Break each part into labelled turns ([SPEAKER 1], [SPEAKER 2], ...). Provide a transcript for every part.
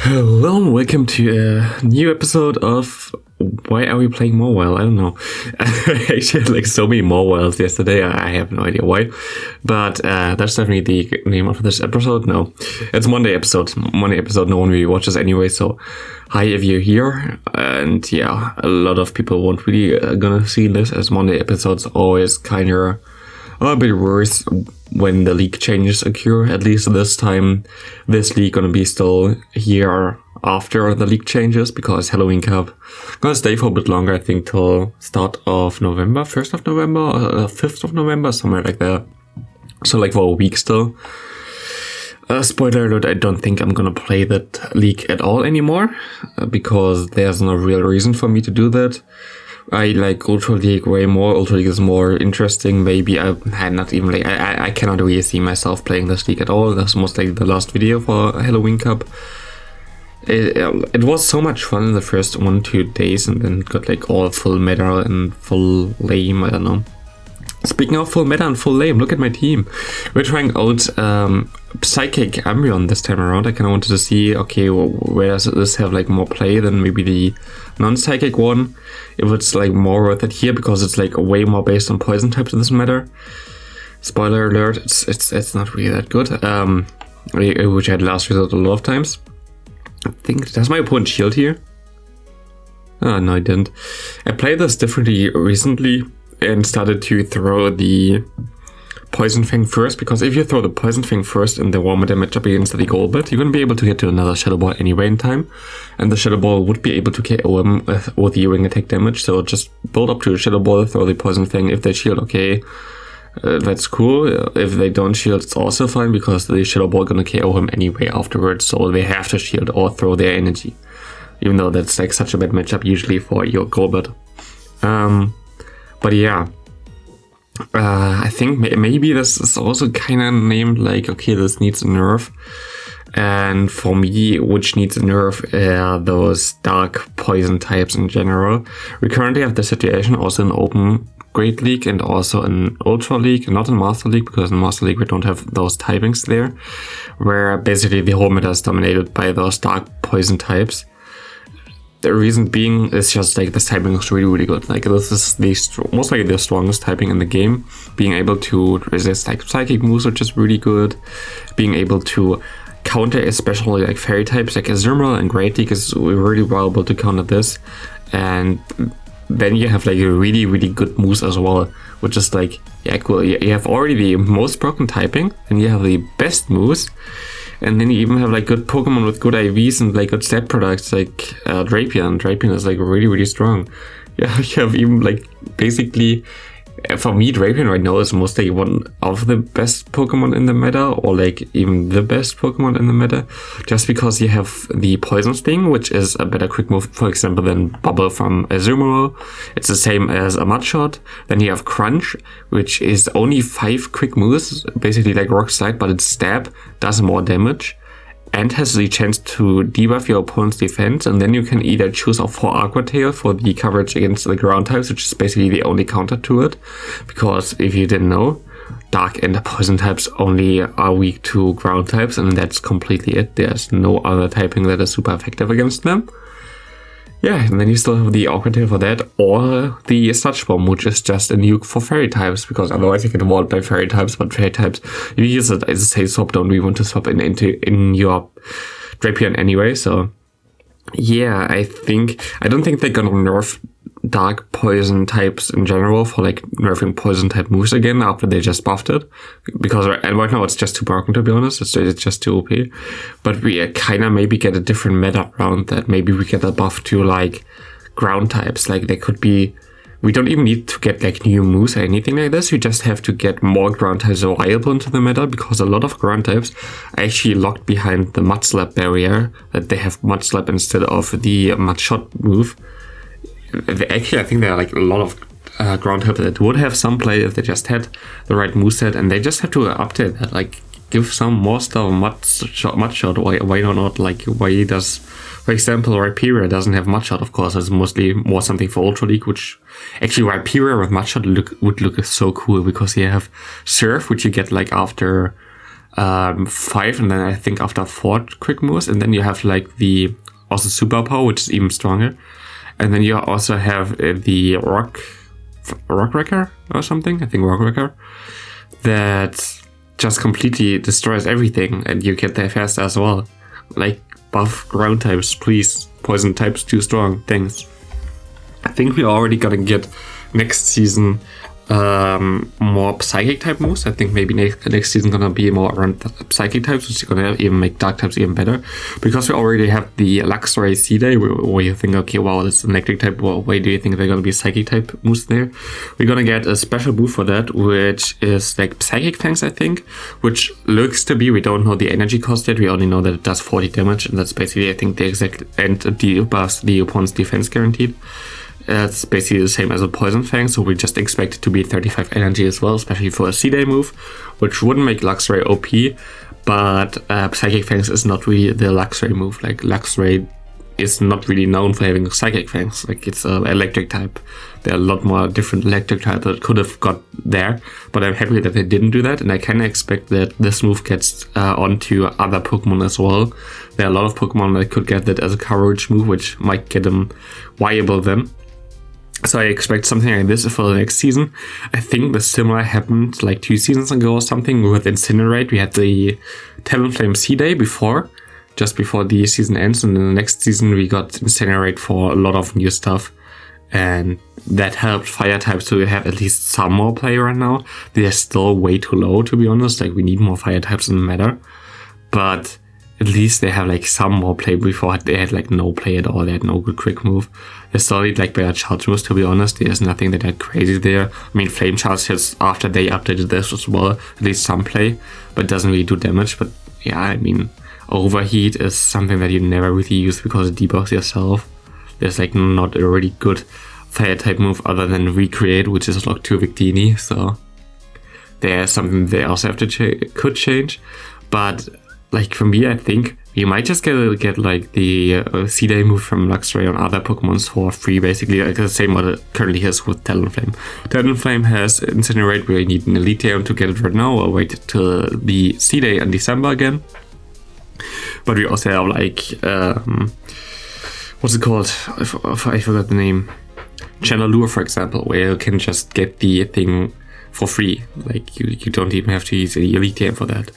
[SPEAKER 1] Hello and welcome to a new episode of Why Are We Playing Mobile? I don't know. I actually had like so many mobiles yesterday, I have no idea why. But that's definitely the name of this episode. No, it's Monday episode. Monday episode, no one really watches anyway, so hi if you're here. And yeah, a lot of people won't really gonna see this, as Monday episodes always kinda a bit worse when the league changes occur. At least this time, this league gonna be still here after the league changes, because Halloween Cup gonna stay for a bit longer, I think till start of November, 1st of November, or 5th of November, somewhere like that. So like for a week still. Spoiler alert, I don't think I'm gonna play that league at all anymore, because there's no real reason for me to do that. I like Ultra League way more. Ultra League is more interesting. Maybe I had not even like I cannot really see myself playing this league at all. That's most like the last video for Halloween Cup. It was so much fun in the first 1-2 days, and then it got like all full meta and full lame. I don't know. Speaking of full meta and full lame, look at my team. We're trying out Psychic Umbreon this time around. I kind of wanted to see, okay, well, where does this have like more play than maybe the non-psychic one? If it's like more worth it here, because it's like way more based on poison types in this matter. Spoiler alert, it's not really that good. Which I had last result a lot of times. I think, does my opponent shield here? Oh, no, I didn't. I played this differently recently and started to throw the Poison Fang first, because if you throw the Poison Fang first in the warmer damage up against the Golbat, you're going to be able to get to another Shadow Ball anyway in time, and the Shadow Ball would be able to KO him with the wing attack damage. So just build up to a Shadow Ball, throw the Poison Fang. If they shield, okay, that's cool. If they don't shield, it's also fine, because the Shadow Ball going to KO him anyway afterwards, so they have to shield or throw their energy, even though that's like such a bad matchup usually for your Golbat. But yeah, I think maybe this is also kind of named like, okay, this needs a nerf. And for me, which needs a nerf are those dark poison types in general. We currently have the situation also in Open Great League and also in Ultra League, not in Master League, because in Master League we don't have those typings there, where basically the whole meta is dominated by those dark poison types. The reason being is just like this typing is really, really good. Like this is the most likely the strongest typing in the game. Being able to resist like psychic moves, which is really good. Being able to counter especially like fairy types like Azumarill and Great League is really valuable to counter this. And then you have like a really, really good moves as well, which is like, yeah, cool. You have already the most broken typing, and you have the best moves. And then you even have like good Pokemon with good IVs and like good stat products like Drapion. Drapion is like really, really strong. Yeah, you have even like basically, for me, Drapion right now is mostly one of the best Pokemon in the meta, or like even the best Pokemon in the meta, just because you have the Poison Sting, which is a better quick move, for example, than Bubble from Azumarill. It's the same as a Mudshot. Then you have Crunch, which is only 5 quick moves, basically like Rock Slide, but its stab does more damage and has the chance to debuff your opponent's defense. And then you can either choose a 4 Aqua Tail for the coverage against the ground types, which is basically the only counter to it, because if you didn't know, Dark and Poison types only are weak to ground types, and that's completely it. There's no other typing that is super effective against them. Yeah, and then you still have the Aqua Tail for that, or the Sludge Bomb, which is just a nuke for fairy types, because otherwise you get walled by fairy types, but fairy types, if you use it as a safe swap, don't really want to swap in your Drapion anyway. So yeah, I don't think they're gonna nerf dark poison types in general for like nerfing poison type moves again after they just buffed it, because right now it's just too broken, to be honest. It's just too OP. But we kind of maybe get a different meta around that. Maybe we get a buff to like ground types. Like they could be, we don't even need to get like new moves or anything like this. We just have to get more ground types viable into the meta, because a lot of ground types are actually locked behind the Mud Slap barrier, that they have Mud Slap instead of the Mud Shot move. Actually, I think there are like a lot of ground types that would have some play if they just had the right moveset, and they just have to update that. Like, give some more stuff. Mud shot. Why not? Like, why does, for example, Rhyperior doesn't have Mud Shot? Of course, it's mostly more something for Ultra League. Which actually, Rhyperior with Mud Shot would look so cool, because you have Surf, which you get like after 5, and then I think after 4 quick moves, and then you have like the also superpower, which is even stronger, and then you also have the rock wrecker or something. I think rock wrecker that just completely destroys everything, and you get there fast as well. Like, buff ground types, please. Poison types too strong. Thanks. I think we're already gonna get next season more psychic type moves. I think maybe next season gonna be more around psychic types, which is gonna even make dark types even better, because we already have the Luxray C-Day where you think, okay, wow, that's an electric type. Well, why do you think they're gonna be psychic type moves there? We're gonna get a special move for that, which is like Psychic Fangs, I think, which looks to be, we don't know the energy cost yet, we only know that it does 40 damage, and that's basically, I think, the exact end debuffs the opponent's defense guaranteed. It's basically the same as a Poison Fang, so we just expect it to be 35 energy as well, especially for a C-Day move, which wouldn't make Luxray OP, but Psychic Fangs is not really the Luxray move. Like, Luxray is not really known for having Psychic Fangs. Like, it's an electric type. There are a lot more different electric types that could have got there, but I'm happy that they didn't do that, and I can expect that this move gets onto other Pokemon as well. There are a lot of Pokemon that could get that as a coverage move, which might get them viable then. So I expect something like this for the next season. I think the similar happened like 2 seasons ago or something with Incinerate. We had the Talonflame C-Day before, just before the season ends, and in the next season we got Incinerate for a lot of new stuff. And that helped fire types to have at least some more play right now. They're still way too low, to be honest. Like, we need more fire types in the meta. But at least they have like some more play. Before they had like no play at all. They had no good quick move. They still need like better charge moves, to be honest. There's nothing that are crazy there. I mean, Flame Charge hits after they updated this as well, at least some play, but doesn't really do damage. But yeah, I mean, Overheat is something that you never really use because it debuffs yourself. There's like not a really good fire type move other than Recreate, which is locked to Victini. So there's something they also have to could change. But like, for me, I think you might just get like the C-Day move from Luxray on other Pokemons for free, basically, like the same what it currently has with Talonflame. Talonflame has Incinerate, where you need an Elite Tail to get it right now, or wait till the C-Day in December again. But we also have like, what's it called? I forgot the name. Chandelure, for example, where you can just get the thing for free. Like, you don't even have to use the Elite Tail for that.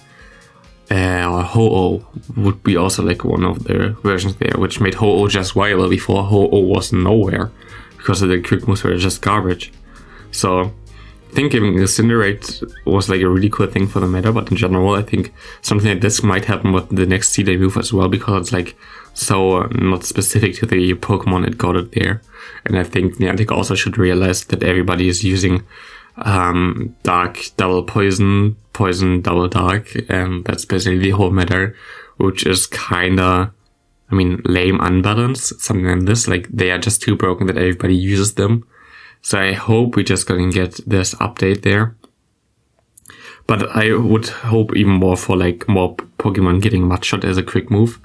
[SPEAKER 1] Or Ho-Oh would be also like one of the versions there, which made Ho-Oh just viable. Before, Ho-Oh was nowhere because of the quick moves were just garbage. So I think giving Incinerate was like a really cool thing for the meta, but in general I think something like this might happen with the next C-Day move as well, because it's like so not specific to the Pokemon that got it there. And I think Niantic also should realize that everybody is using Dark Double Poison, Poison Double Dark, and that's basically the whole meta, which is kinda, I mean, lame, unbalanced, something like this. Like, they are just too broken that everybody uses them. So I hope we just gonna get this update there. But I would hope even more for like more Pokemon getting Mudshot as a quick move,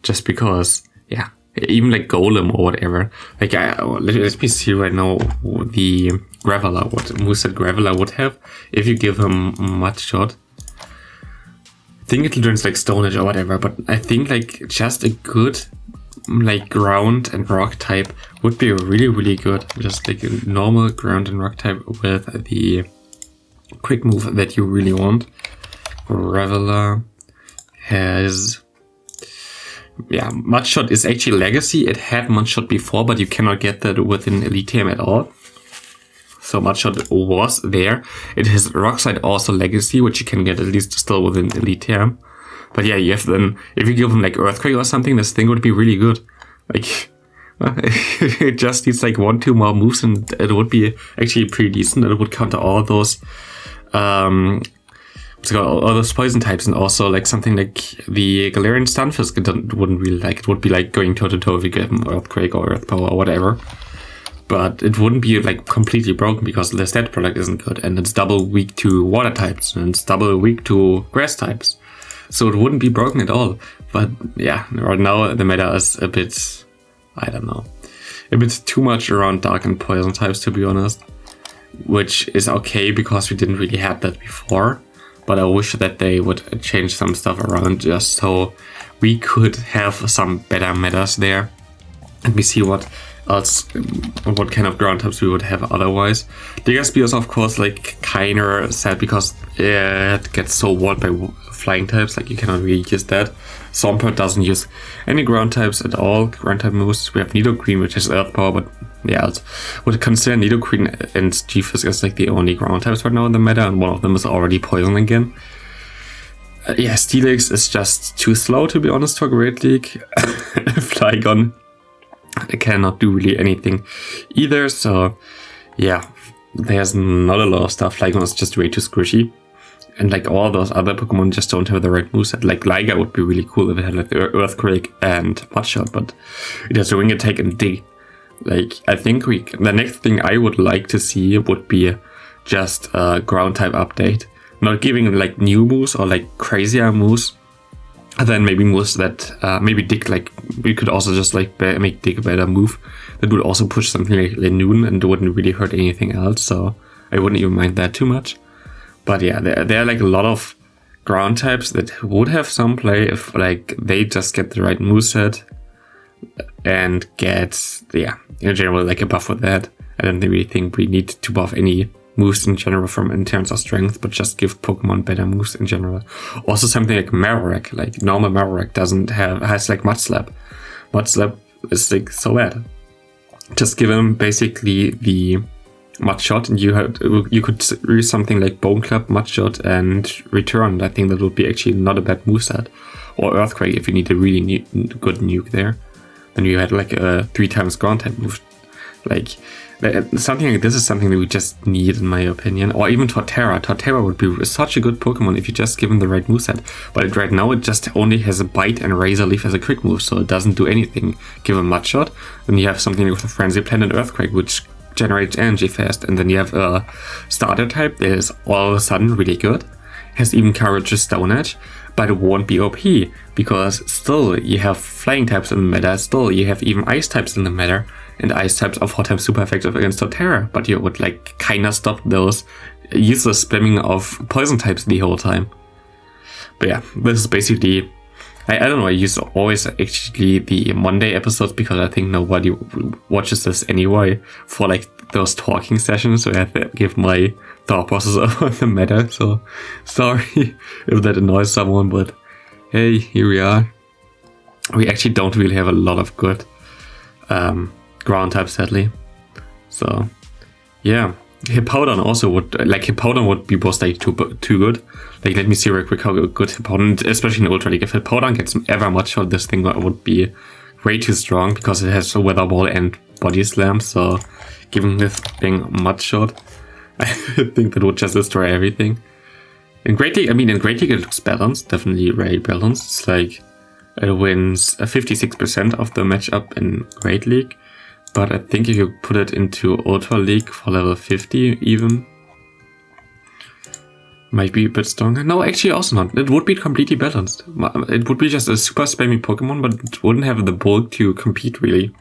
[SPEAKER 1] just because, yeah, even like Golem or whatever. Like, let me see right now the Graveler, what moveset Graveler would have if you give him Mudshot. I think it learns like Stone Edge or whatever, but I think like just a good like ground and rock type would be really, really good. Just like a normal ground and rock type with the quick move that you really want. Graveler has, yeah, Mudshot is actually Legacy. It had Mudshot before, but you cannot get that within Elite Tail at all. So Mudshot was there. It has Rockslide also Legacy, which you can get at least still within Elite Tail. But yeah, you have then, if you give him like Earthquake or something, this thing would be really good. Like, it just needs like 1-2 more moves and it would be actually pretty decent. It would counter all those, all those poison types, and also like something like the Galarian Stunfisk wouldn't really like. It would be like going toe to toe if you give him Earthquake or Earth Power or whatever. But it wouldn't be like completely broken because the stat product isn't good, and it's double weak to water types and it's double weak to grass types. So it wouldn't be broken at all. But yeah, right now the meta is a bit, I don't know, a bit too much around dark and poison types, to be honest. Which is okay because we didn't really have that before. but I wish that they would change some stuff around just so we could have some better metas there. Let me see what kind of ground types we would have otherwise. Digger Spear is of course like kinda sad because it gets so walled by flying types, like you cannot really use that. Swampert doesn't use any ground types at all, ground type moves. We have Nidoqueen, which is Earth Power, but yeah, I would consider Nidoqueen and G-Fisk as like the only ground types right now in the meta, and one of them is already Poison again. Yeah, Steelix is just too slow, to be honest, for Great League. Flygon cannot do really anything either, so yeah, there's not a lot of stuff. Flygon is just way too squishy. And like all those other Pokemon just don't have the right moveset. Like Liga would be really cool if it had like the Earthquake and Mudshot, but it has Wing Attack and Dig. Like I think the next thing I would like to see would be just a ground type update. Not giving like new moves or like crazier moves. And then maybe moves that maybe Dig, like we could also just like make Dig a better move. That would also push something like Linoone and wouldn't really hurt anything else. So I wouldn't even mind that too much. But yeah, there are like a lot of ground types that would have some play if like they just get the right moveset and get, yeah, in general like a buff for that. I don't really think we need to buff any moves in general in terms of strength, but just give Pokemon better moves in general. Also something like Marowak, like normal Marowak has like Mud Slap. Mud Slap is like so bad. Just give him basically the Mud Shot, and you could use something like Bone Club, Mud Shot, and Return. I think that would be actually not a bad moveset. Or Earthquake if you need a really good nuke there. Then you had like a 3 times ground type move. Like something like this is something that we just need, in my opinion. Or even Torterra. Torterra would be such a good Pokemon if you just give him the right moveset. But right now it just only has a Bite and Razor Leaf as a quick move, so it doesn't do anything. Give him Mud Shot, then you have something with a Frenzy Plant and Earthquake, which generates energy fast, and then you have a starter type that is all of a sudden really good, has even Courage Stone Edge, but it won't be OP because still you have flying types in the meta, still you have even ice types in the meta, and ice types are 4 times super effective against Torterra, but you would like kinda stop those useless spamming of poison types the whole time. But yeah, this is basically, I don't know, I used to always actually the Monday episodes because I think nobody watches this anyway for like those talking sessions, so I have to give my thought process on the meta, so sorry if that annoys someone, but hey, here we are. We actually don't really have a lot of good ground types, sadly. So yeah, Hippowdon also would be most likely too good. Like, let me see real quick how good Hippowdon, especially in Ultra League. If Hippowdon gets ever much shot, this thing would be way too strong because it has a Weather Ball and Body Slam. So giving this thing much shot, I think that would just destroy everything. In Great League, it looks balanced, definitely very balanced. It's like it wins 56% of the matchup in Great League. But I think if you put it into Ultra League for level 50 even, might be a bit stronger. No, actually also not. It would be completely balanced. It would be just a super spammy Pokemon, but it wouldn't have the bulk to compete really.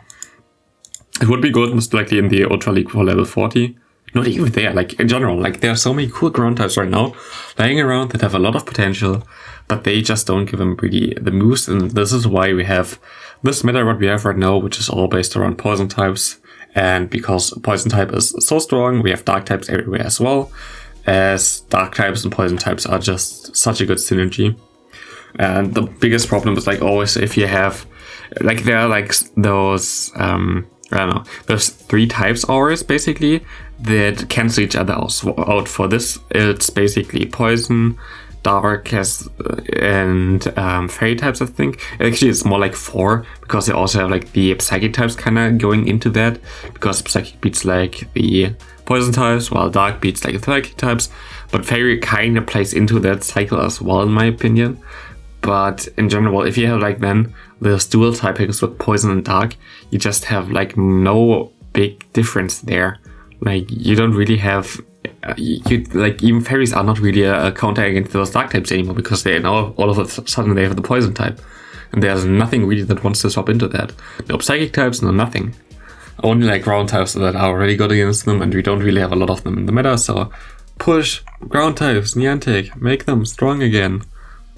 [SPEAKER 1] It would be good most likely in the Ultra League for level 40. Not even there, like in general, like there are so many cool ground types right now lying around that have a lot of potential, but they just don't give them really the moves, and this is why we have this meta what we have right now, which is all based around poison types. And because poison type is so strong, we have dark types everywhere as well, as dark types and poison types are just such a good synergy. And the biggest problem is like always if you have, like there are like those, I don't know, there's 3 types always basically that cancel each other out. For this, it's basically poison, dark, and fairy types, I think. Actually, it's more like 4 because they also have like the psychic types kind of going into that, because psychic beats like the poison types, while dark beats like the psychic types. But fairy kind of plays into that cycle as well, in my opinion. But in general, if you have like then the dual typings with poison and dark, you just have like no big difference there. Like you don't really have, like even fairies are not really a counter against those dark types anymore, because they now all of a sudden they have the poison type, and there's nothing really that wants to swap into that. No psychic types, no nothing. Only like ground types that are already good against them, and we don't really have a lot of them in the meta, so push ground types, Niantic, make them strong again.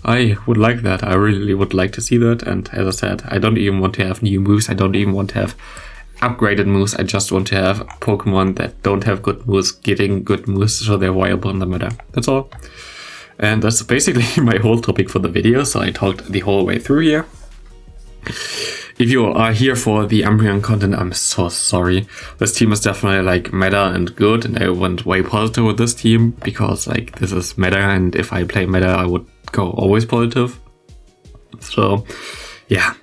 [SPEAKER 1] I would like that. I really would like to see that. And as I said, I don't even want to have new moves. I don't even want to have upgraded moves. I just want to have Pokemon that don't have good moves getting good moves so they're viable in the meta. That's all. And that's basically my whole topic for the video. So I talked the whole way through here. If you are here for the Umbreon content, I'm so sorry. This team is definitely like meta and good, and I went way positive with this team because like this is meta, and if I play meta, I would go always positive. So yeah,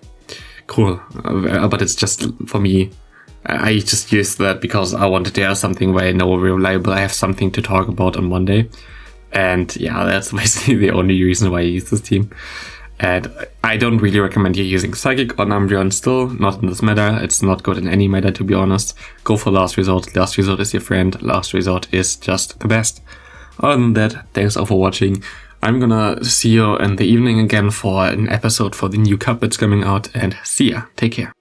[SPEAKER 1] cool. But it's just for me, I just used that because I wanted to have something where I know reliable. I have something to talk about on Monday, and yeah, that's basically the only reason why I use this team. And I don't really recommend you using Psychic on Umbreon still, not in this meta. It's not good in any meta, to be honest. Go for Last Resort. Last Resort is your friend. Last Resort is just the best. Other than that, thanks all for watching. I'm gonna see you in the evening again for an episode for the new cup that's coming out, and see ya. Take care.